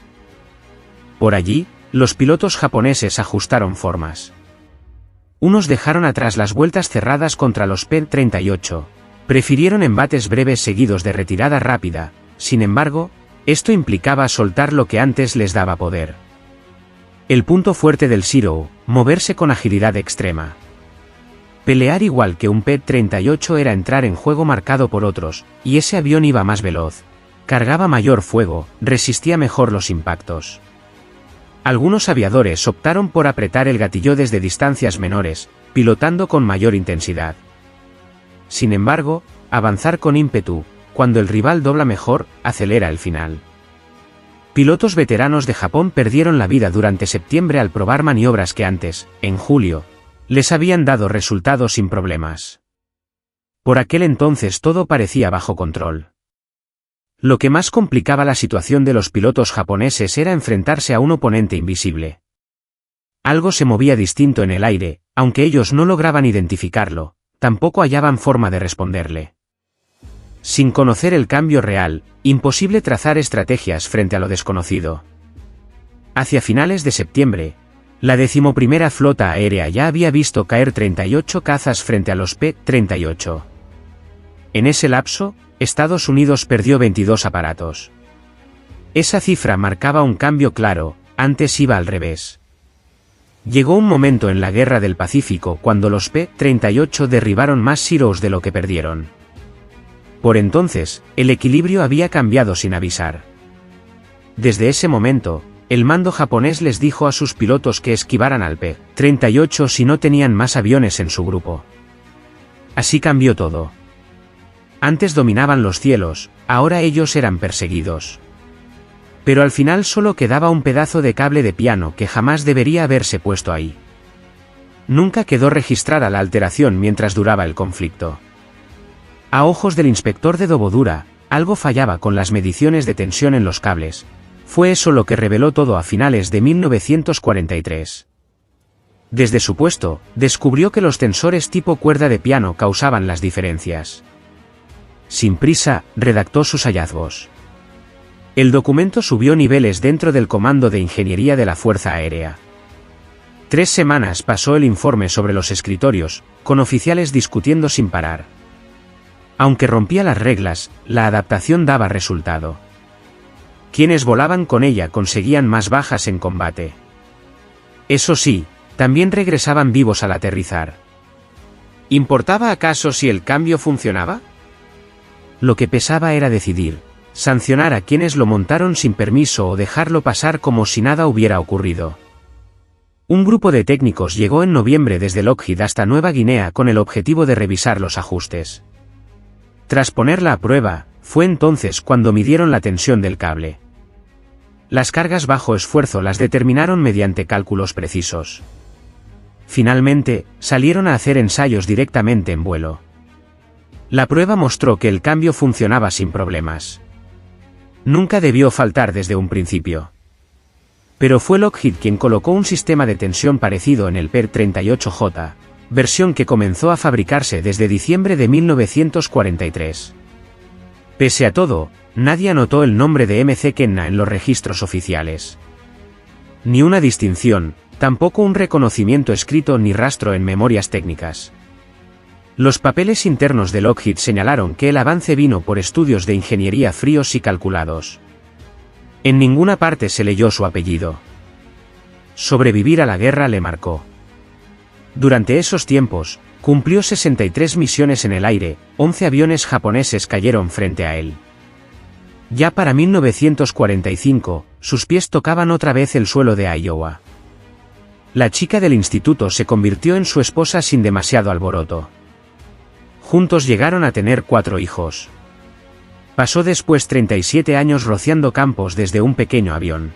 Por allí, los pilotos japoneses ajustaron formas. Unos dejaron atrás las vueltas cerradas contra los P-38, prefirieron embates breves seguidos de retirada rápida, sin embargo, esto implicaba soltar lo que antes les daba poder. El punto fuerte del Shiro, moverse con agilidad extrema. Pelear igual que un P-38 era entrar en juego marcado por otros, y ese avión iba más veloz. Cargaba mayor fuego, resistía mejor los impactos. Algunos aviadores optaron por apretar el gatillo desde distancias menores, pilotando con mayor intensidad. Sin embargo, avanzar con ímpetu, cuando el rival dobla mejor, acelera el final. Pilotos veteranos de Japón perdieron la vida durante septiembre al probar maniobras que antes, en julio, les habían dado resultados sin problemas. Por aquel entonces todo parecía bajo control. Lo que más complicaba la situación de los pilotos japoneses era enfrentarse a un oponente invisible. Algo se movía distinto en el aire, aunque ellos no lograban identificarlo, tampoco hallaban forma de responderle. Sin conocer el cambio real, imposible trazar estrategias frente a lo desconocido. Hacia finales de septiembre, la 11ª Flota Aérea ya había visto caer 38 cazas frente a los P-38. En ese lapso, Estados Unidos perdió 22 aparatos. Esa cifra marcaba un cambio claro, antes iba al revés. Llegó un momento en la Guerra del Pacífico cuando los P-38 derribaron más Shiros de lo que perdieron. Por entonces, el equilibrio había cambiado sin avisar. Desde ese momento, el mando japonés les dijo a sus pilotos que esquivaran al P-38 si no tenían más aviones en su grupo. Así cambió todo. Antes dominaban los cielos, ahora ellos eran perseguidos. Pero al final solo quedaba un pedazo de cable de piano que jamás debería haberse puesto ahí. Nunca quedó registrada la alteración mientras duraba el conflicto. A ojos del inspector de Dobodura, algo fallaba con las mediciones de tensión en los cables. Fue eso lo que reveló todo a finales de 1943. Desde su puesto, descubrió que los tensores tipo cuerda de piano causaban las diferencias. Sin prisa, redactó sus hallazgos. El documento subió niveles dentro del Comando de Ingeniería de la Fuerza Aérea. 3 semanas pasó el informe sobre los escritorios, con oficiales discutiendo sin parar. Aunque rompía las reglas, la adaptación daba resultado. Quienes volaban con ella conseguían más bajas en combate. Eso sí, también regresaban vivos al aterrizar. ¿Importaba acaso si el cambio funcionaba? Lo que pesaba era decidir, sancionar a quienes lo montaron sin permiso o dejarlo pasar como si nada hubiera ocurrido. Un grupo de técnicos llegó en noviembre desde Lockheed hasta Nueva Guinea con el objetivo de revisar los ajustes. Tras ponerla a prueba, fue entonces cuando midieron la tensión del cable. Las cargas bajo esfuerzo las determinaron mediante cálculos precisos. Finalmente, salieron a hacer ensayos directamente en vuelo. La prueba mostró que el cambio funcionaba sin problemas. Nunca debió faltar desde un principio. Pero fue Lockheed quien colocó un sistema de tensión parecido en el PER-38J, versión que comenzó a fabricarse desde diciembre de 1943. Pese a todo, nadie anotó el nombre de MC Kenna en los registros oficiales. Ni una distinción, tampoco un reconocimiento escrito ni rastro en memorias técnicas. Los papeles internos de Lockheed señalaron que el avance vino por estudios de ingeniería fríos y calculados. En ninguna parte se leyó su apellido. Sobrevivir a la guerra le marcó. Durante esos tiempos, cumplió 63 misiones en el aire, 11 aviones japoneses cayeron frente a él. Ya para 1945, sus pies tocaban otra vez el suelo de Iowa. La chica del instituto se convirtió en su esposa sin demasiado alboroto. Juntos llegaron a tener 4 hijos. Pasó después 37 años rociando campos desde un pequeño avión.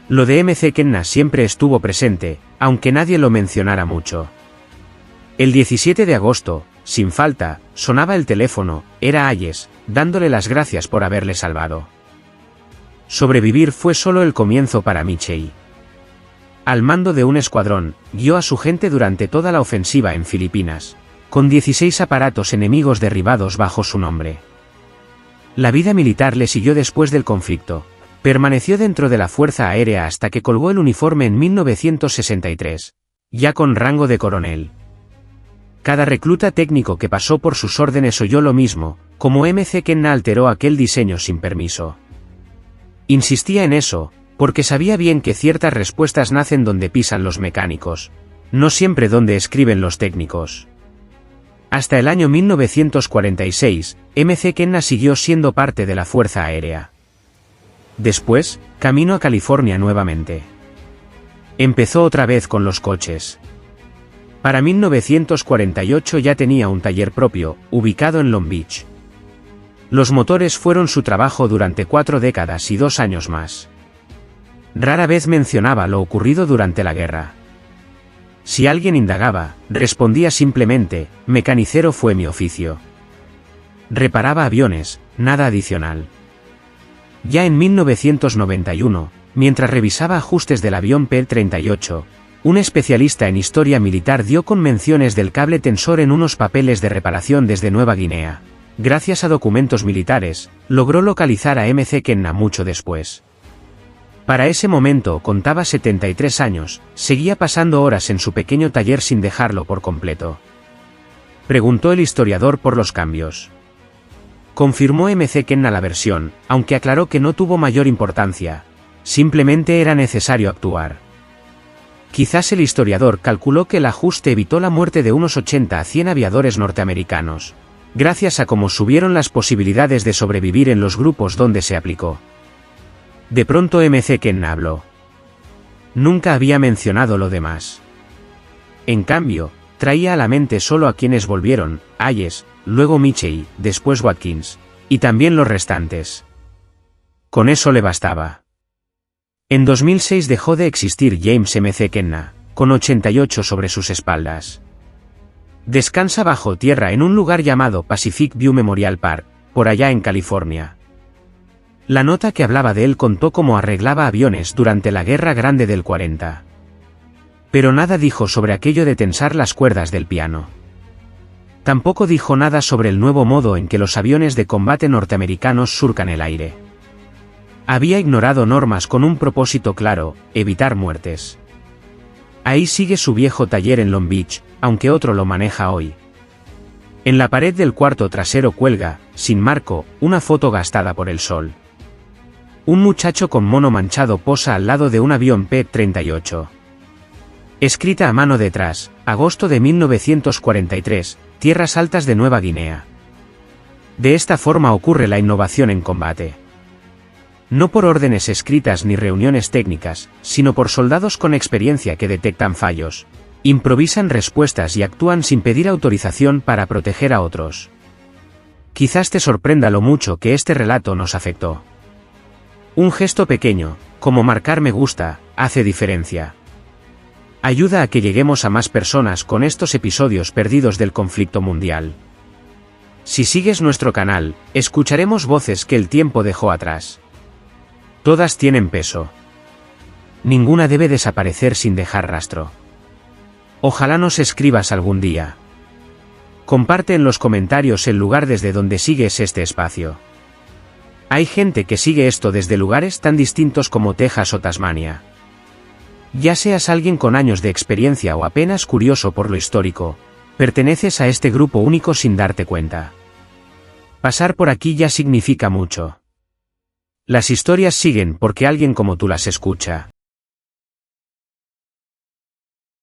Lo de MC Kenna siempre estuvo presente, aunque nadie lo mencionara mucho. El 17 de agosto, sin falta, sonaba el teléfono, era Hayes, dándole las gracias por haberle salvado. Sobrevivir fue solo el comienzo para Mitchell. Al mando de un escuadrón, guió a su gente durante toda la ofensiva en Filipinas, con 16 aparatos enemigos derribados bajo su nombre. La vida militar le siguió después del conflicto. Permaneció dentro de la Fuerza Aérea hasta que colgó el uniforme en 1963, ya con rango de coronel. Cada recluta técnico que pasó por sus órdenes oyó lo mismo, como MC Kenna alteró aquel diseño sin permiso. Insistía en eso, porque sabía bien que ciertas respuestas nacen donde pisan los mecánicos, no siempre donde escriben los técnicos. Hasta el año 1946, MC Kenna siguió siendo parte de la Fuerza Aérea. Después, camino a California nuevamente. Empezó otra vez con los coches. Para 1948 ya tenía un taller propio, ubicado en Long Beach. Los motores fueron su trabajo durante 4 décadas y 2 años más. Rara vez mencionaba lo ocurrido durante la guerra. Si alguien indagaba, respondía simplemente, mecanicero fue mi oficio. Reparaba aviones, nada adicional. Ya en 1991, mientras revisaba ajustes del avión PER-38, un especialista en historia militar dio con menciones del cable tensor en unos papeles de reparación desde Nueva Guinea. Gracias a documentos militares, logró localizar a MC Kenna mucho después. Para ese momento contaba 73 años, seguía pasando horas en su pequeño taller sin dejarlo por completo. Preguntó el historiador por los cambios. Confirmó MC Kenna la versión, aunque aclaró que no tuvo mayor importancia. Simplemente era necesario actuar. Quizás el historiador calculó que el ajuste evitó la muerte de unos 80 a 100 aviadores norteamericanos, gracias a cómo subieron las posibilidades de sobrevivir en los grupos donde se aplicó. De pronto MC Kenna habló. Nunca había mencionado lo demás. En cambio, traía a la mente solo a quienes volvieron, Hayes, luego Mitchell, después Watkins, y también los restantes. Con eso le bastaba. En 2006 dejó de existir James MC Kenna, con 88 sobre sus espaldas. Descansa bajo tierra en un lugar llamado Pacific View Memorial Park, por allá en California. La nota que hablaba de él contó cómo arreglaba aviones durante la Guerra Grande del 40. Pero nada dijo sobre aquello de tensar las cuerdas del piano. Tampoco dijo nada sobre el nuevo modo en que los aviones de combate norteamericanos surcan el aire. Había ignorado normas con un propósito claro: evitar muertes. Ahí sigue su viejo taller en Long Beach, aunque otro lo maneja hoy. En la pared del cuarto trasero cuelga, sin marco, una foto gastada por el sol. Un muchacho con mono manchado posa al lado de un avión P-38. Escrita a mano detrás: agosto de 1943, tierras altas de Nueva Guinea. De esta forma ocurre la innovación en combate. No por órdenes escritas ni reuniones técnicas, sino por soldados con experiencia que detectan fallos, improvisan respuestas y actúan sin pedir autorización para proteger a otros. Quizás te sorprenda lo mucho que este relato nos afectó. Un gesto pequeño, como marcar me gusta, hace diferencia. Ayuda a que lleguemos a más personas con estos episodios perdidos del conflicto mundial. Si sigues nuestro canal, escucharemos voces que el tiempo dejó atrás. Todas tienen peso. Ninguna debe desaparecer sin dejar rastro. Ojalá nos escribas algún día. Comparte en los comentarios el lugar desde donde sigues este espacio. Hay gente que sigue esto desde lugares tan distintos como Texas o Tasmania. Ya seas alguien con años de experiencia o apenas curioso por lo histórico, perteneces a este grupo único sin darte cuenta. Pasar por aquí ya significa mucho. Las historias siguen porque alguien como tú las escucha.